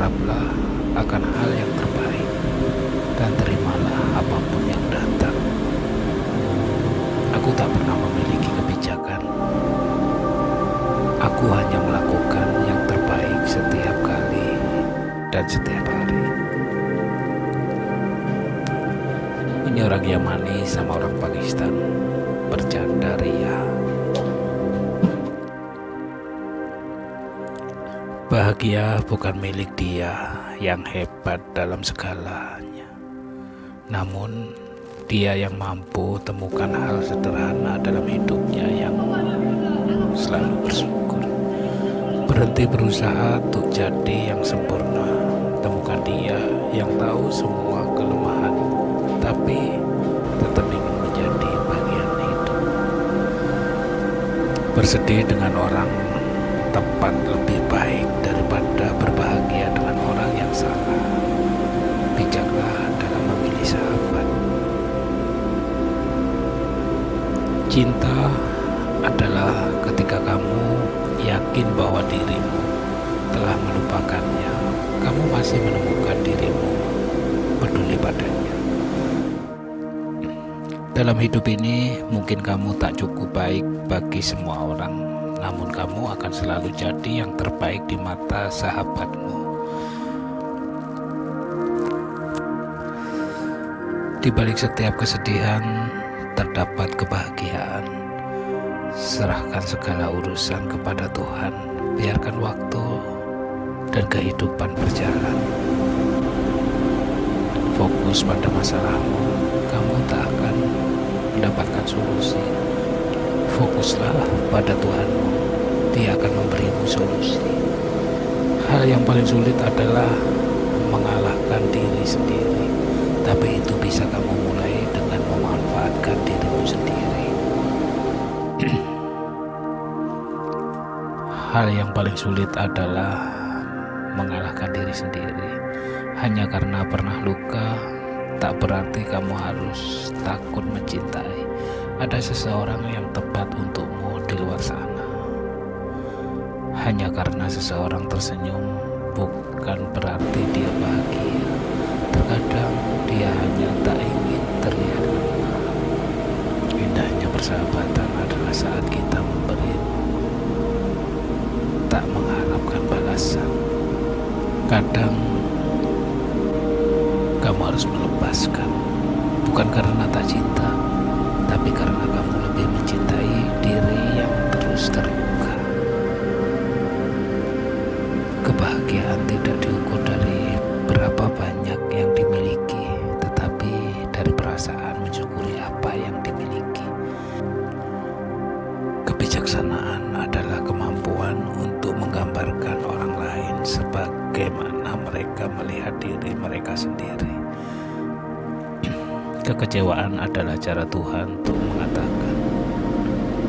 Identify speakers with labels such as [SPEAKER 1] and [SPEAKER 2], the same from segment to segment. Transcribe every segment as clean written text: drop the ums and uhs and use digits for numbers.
[SPEAKER 1] berharaplah akan hal yang terbaik dan terimalah apapun yang datang. Aku tak pernah memiliki kebijakan. Aku hanya melakukan yang terbaik setiap kali dan setiap hari. Ini orang Yamani sama orang Pakistan bercanda ria. Bahagia bukan milik dia yang hebat dalam segalanya, namun dia yang mampu temukan hal sederhana dalam hidupnya yang selalu bersyukur. Berhenti berusaha untuk jadi yang sempurna. Temukan dia yang tahu semua kelemahan, tapi tetap ingin menjadi bagian hidup. Bersedih dengan orang tepat lebih baik daripada berbahagia dengan orang yang salah. Bijaklah dalam memilih sahabat. Cinta adalah ketika kamu yakin bahwa dirimu telah melupakannya, kamu masih menemukan dirimu peduli padanya. Dalam hidup ini mungkin kamu tak cukup baik bagi semua orang, namun kamu akan selalu jadi yang terbaik di mata sahabatmu. Di balik setiap kesedihan terdapat kebahagiaan. Serahkan segala urusan kepada Tuhan. Biarkan waktu dan kehidupan berjalan. Fokus pada masalahmu, kamu tak akan mendapatkan solusi. Fokuslah pada Tuhanmu, Dia akan memberimu solusi. Hal yang paling sulit adalah mengalahkan diri sendiri, tapi itu bisa kamu mulai dengan memanfaatkan dirimu sendiri. Hal yang paling sulit adalah mengalahkan diri sendiri. Hanya karena pernah luka, tak berarti kamu harus takut mencintai. Ada seseorang yang tepat untukmu di luar sana. Hanya karena seseorang tersenyum, bukan berarti dia bahagia. Terkadang dia hanya tak ingin terlihat lemah. Indahnya persahabatan adalah saat kita memberi, tak mengharapkan balasan. Kadang kamu harus melepaskan, bukan karena tak cinta, tapi karena kamu lebih mencintai diri yang terus terluka. Kebahagiaan tidak diukur dari berapa banyak yang dimiliki, tetapi dari perasaan mensyukuri apa yang dimiliki. Kebijaksanaan adalah kemampuan untuk menggambarkan orang lain sebagaimana mereka melihat diri mereka sendiri. Kekecewaan adalah cara Tuhan untuk mengatakan,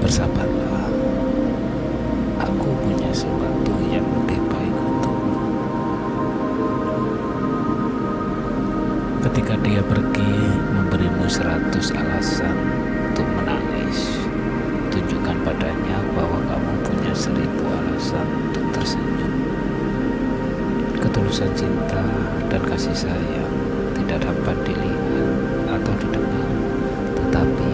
[SPEAKER 1] bersabarlah, aku punya sesuatu yang lebih baik untukmu. Ketika dia pergi memberimu 100 alasan untuk menangis, tunjukkan padanya bahwa kamu punya 1000 alasan untuk tersenyum. Ketulusan cinta dan kasih sayang tidak dapat dilihat atau didengar, tetapi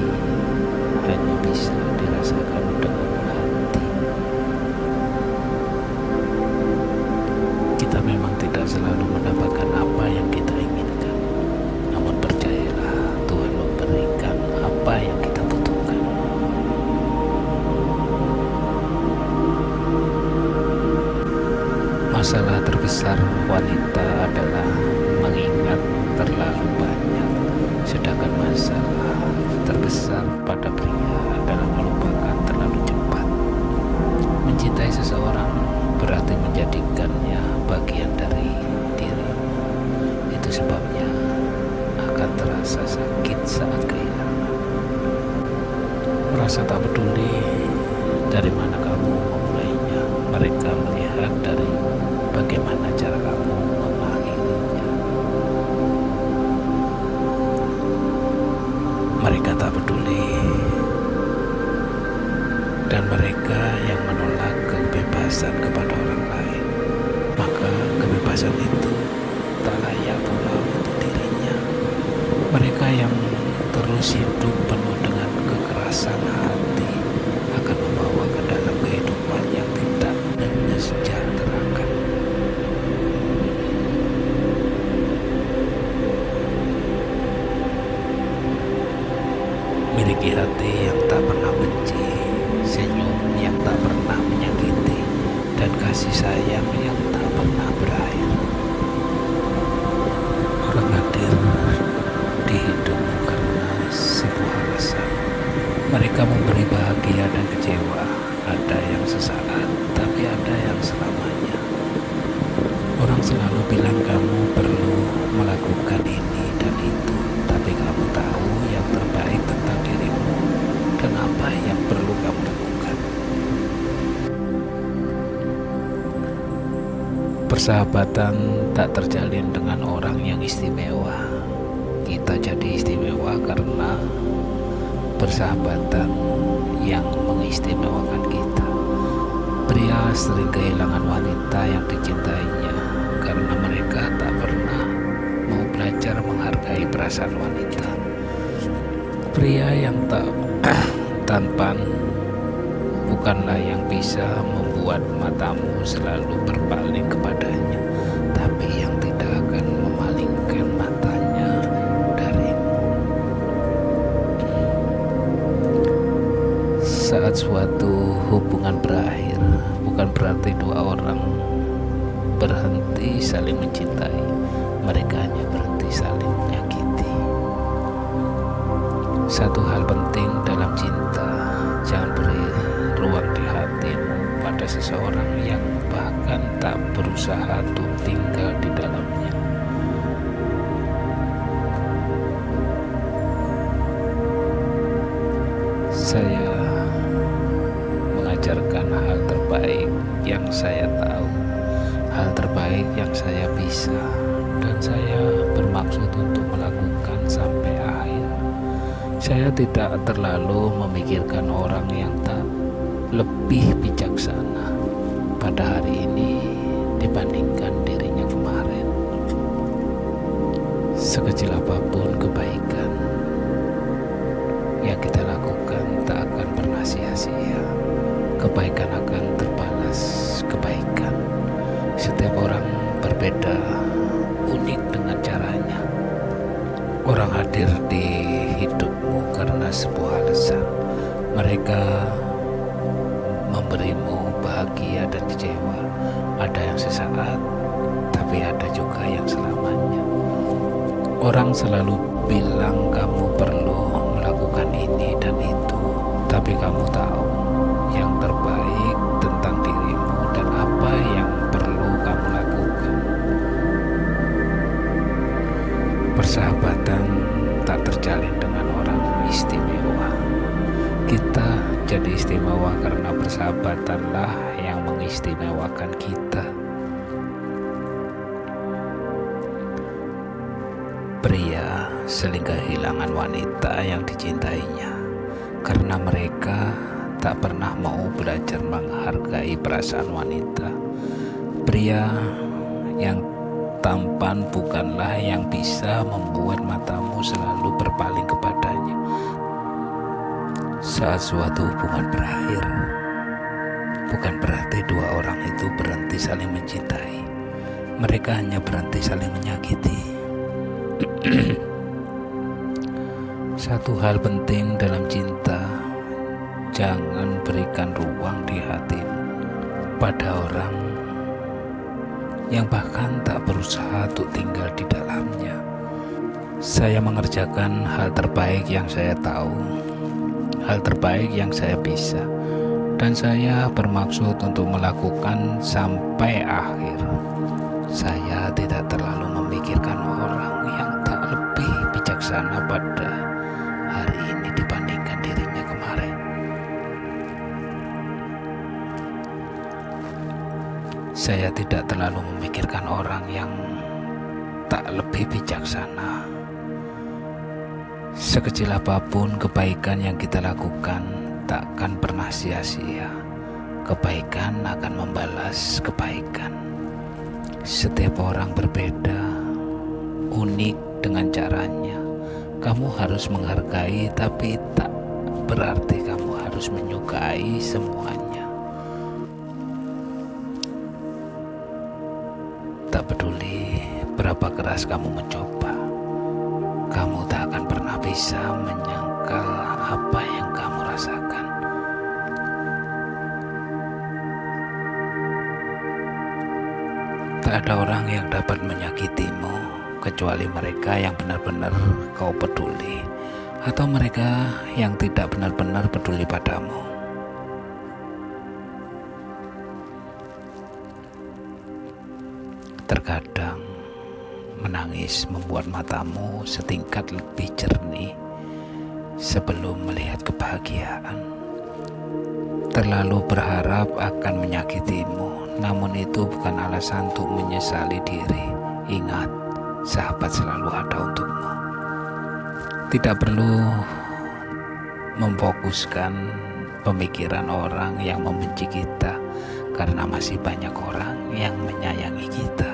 [SPEAKER 1] hanya bisa dirasakan dengan hati. Kita memang tidak selalu mendapatkan apa yang kita inginkan, namun percayalah, Tuhan memberikan apa yang kita butuhkan. Masalah terbesar wanita adalah mengingat terlalu banyak, sedangkan masalah terbesar pada pria adalah melupakan terlalu cepat. Mencintai seseorang berarti menjadikannya bagian dari dirimu. Itu sebabnya akan terasa sakit saat kehilangan. Merasa tak peduli dari mana kamu memulainya. Mereka melihat dari bagaimana cara kamu mengakhirinya. Mereka tak peduli, dan mereka yang menolak kebebasan kepada orang lain, maka kebebasan kebebasan itu tak layak pula untuk dirinya. Mereka yang terus hidup penuh dengan kekerasan hati akan membawa ke dalam kehidupan yang tidak mensejahterakan. Miliki hati yang tak pernah benci, senyum yang tak pernah menyakiti, dan kasih sayang yang tak pernah berakhir. Orang hadir di hidupmu karena sebuah alasan. Mereka memberi bahagia dan kecewa. Ada yang sesaat, tapi ada yang selamanya. Orang selalu bilang kamu perlu melakukan ini dan itu, tapi kamu tahu yang terbaik tentang dirimu dan apa yang perlu kamu lakukan. Persahabatan tak terjalin dengan orang yang istimewa. Kita jadi istimewa karena persahabatan yang mengistimewakan kita. Pria sering kehilangan wanita yang dicintainya karena mereka tak pernah mau belajar menghargai perasaan wanita. Pria yang tak tampan bukanlah yang bisa membuat matamu selalu berpaling kepadanya, tapi yang tidak akan memalingkan matanya darimu. Saat suatu hubungan berakhir, bukan berarti dua orang berhenti saling mencintai. Mereka hanya berhenti saling menyakiti. Satu hal penting dalam cinta, jangan beri ruang di hatimu pada seseorang yang bahkan tak berusaha untuk tinggal di dalamnya. Saya mengajarkan hal terbaik yang saya tahu, hal terbaik yang saya bisa, dan saya bermaksud untuk melakukan sampai akhir. Saya tidak terlalu memikirkan orang yang tak lebih bijaksana pada hari ini dibandingkan dirinya kemarin. Sekecil apapun kebaikan yang kita lakukan tak akan pernah sia-sia. Kebaikan akan terbalas kebaikan. Setiap orang berbeda, unik dengan caranya. Orang hadir di hidupmu karena sebuah alasan. Mereka memberimu bahagia dan kecewa. Ada yang sesaat, tapi ada juga yang selamanya. Orang selalu bilang kamu perlu melakukan ini dan itu, tapi kamu tahu yang terbaik tentang dirimu dan apa yang perlu kamu lakukan. Persahabatan tak terjalin dengan orang istimewa. Kita jadi istimewa karena persahabatanlah yang mengistimewakan kita. Pria sering kehilangan wanita yang dicintainya karena mereka tak pernah mau belajar menghargai perasaan wanita. Pria yang tampan bukanlah yang bisa membuat matamu selalu berpaling kepadanya. Saat suatu hubungan berakhir, bukan berarti dua orang itu berhenti saling mencintai. Mereka hanya berhenti saling menyakiti. Satu hal penting dalam cinta, jangan berikan ruang di hatimu pada orang yang bahkan tak berusaha untuk tinggal di dalamnya. Saya mengerjakan hal terbaik yang saya tahu, hal terbaik yang saya bisa, dan saya bermaksud untuk melakukan sampai akhir. Saya tidak terlalu memikirkan orang yang tak lebih bijaksana pada hari ini dibandingkan dirinya kemarin. Saya tidak terlalu memikirkan orang yang tak lebih bijaksana. Sekecil apapun kebaikan yang kita lakukan takkan pernah sia-sia. Kebaikan akan membalas kebaikan. Setiap orang berbeda, unik dengan caranya. Kamu harus menghargai, tapi tak berarti kamu harus menyukai semuanya. Tak peduli berapa keras kamu mencoba, kamu tak akan pernah bisa menyangkal apa yang kamu rasakan. Tak ada orang yang dapat menyakitimu kecuali mereka yang benar-benar kau peduli, atau mereka yang tidak benar-benar peduli padamu. Terkadang menangis membuat matamu setingkat lebih jernih sebelum melihat kebahagiaan. Terlalu berharap akan menyakitimu, namun itu bukan alasan untuk menyesali diri. Ingat, sahabat selalu ada untukmu. Tidak perlu memfokuskan pemikiran orang yang membenci kita, karena masih banyak orang yang menyayangi kita.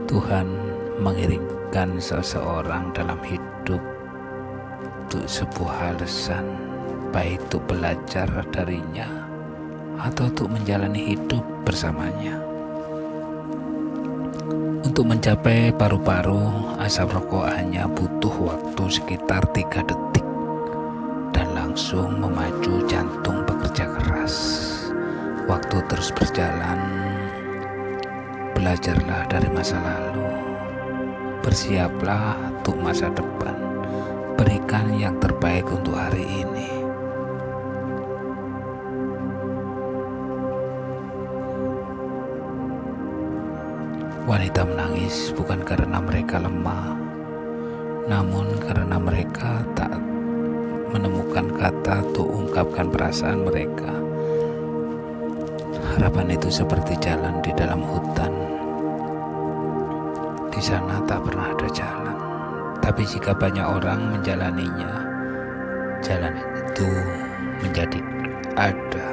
[SPEAKER 1] Tuhan mengirimkan seseorang dalam hidup untuk sebuah alasan, baik untuk belajar darinya atau untuk menjalani hidup bersamanya. Untuk mencapai paru-paru, asap rokok hanya butuh waktu sekitar 3 detik dan langsung memacu jantung bekerja keras. Waktu terus berjalan. Belajarlah dari masa lalu, bersiaplah untuk masa depan, berikan yang terbaik untuk hari ini. Wanita menangis bukan karena mereka lemah, namun karena mereka tak menemukan kata untuk ungkapkan perasaan mereka. Harapan itu seperti jalan di dalam hutan. Di sana tak pernah ada jalan, tapi jika banyak orang menjalaninya, jalan itu menjadi ada.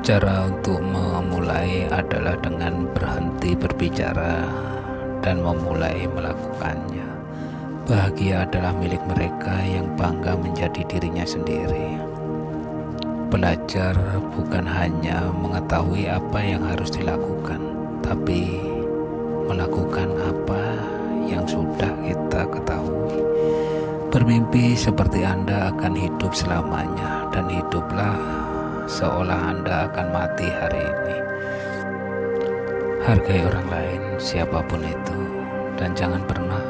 [SPEAKER 1] Cara untuk memulai adalah dengan berhenti berbicara dan memulai melakukannya. Bahagia adalah milik mereka yang bangga menjadi dirinya sendiri. Belajar bukan hanya mengetahui apa yang harus dilakukan, tapi melakukan apa yang sudah kita ketahui. Bermimpi seperti Anda akan hidup selamanya, dan hiduplah seolah Anda akan mati hari ini. Hargai orang lain, siapapun itu, dan jangan pernah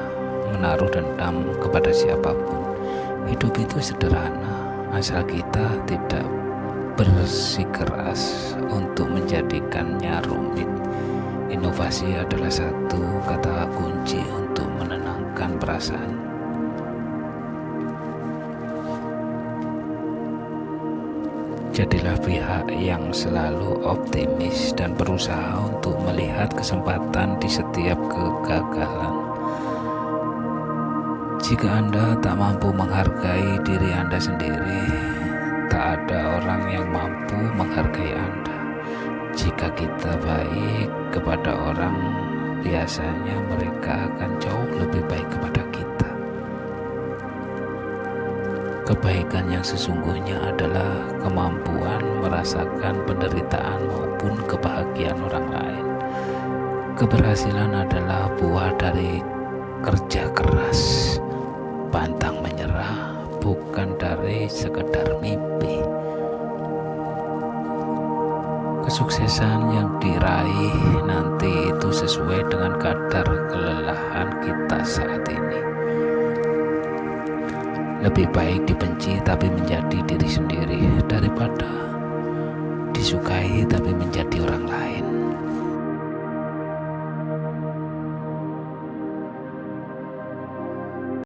[SPEAKER 1] menaruh dendam kepada siapapun. Hidup itu sederhana, asal kita tidak bersikeras untuk menjadikannya rumit. Inovasi adalah satu kata kunci untuk menenangkan perasaan. Jadilah pihak yang selalu optimis dan berusaha untuk melihat kesempatan di setiap kegagalan. Jika Anda tak mampu menghargai diri Anda sendiri, tak ada orang yang mampu menghargai Anda. Jika kita baik kepada orang, biasanya mereka akan jauh lebih baik kepada kita. Kebaikan yang sesungguhnya adalah kemampuan merasakan penderitaan maupun kebahagiaan orang lain. Keberhasilan adalah buah dari kerja keras, pantang menyerah, bukan dari sekedar mimpi. Kesuksesan yang diraih nanti itu sesuai dengan kadar kelelahan kita saat ini. Lebih baik dibenci tapi menjadi diri sendiri daripada disukai tapi menjadi orang lain.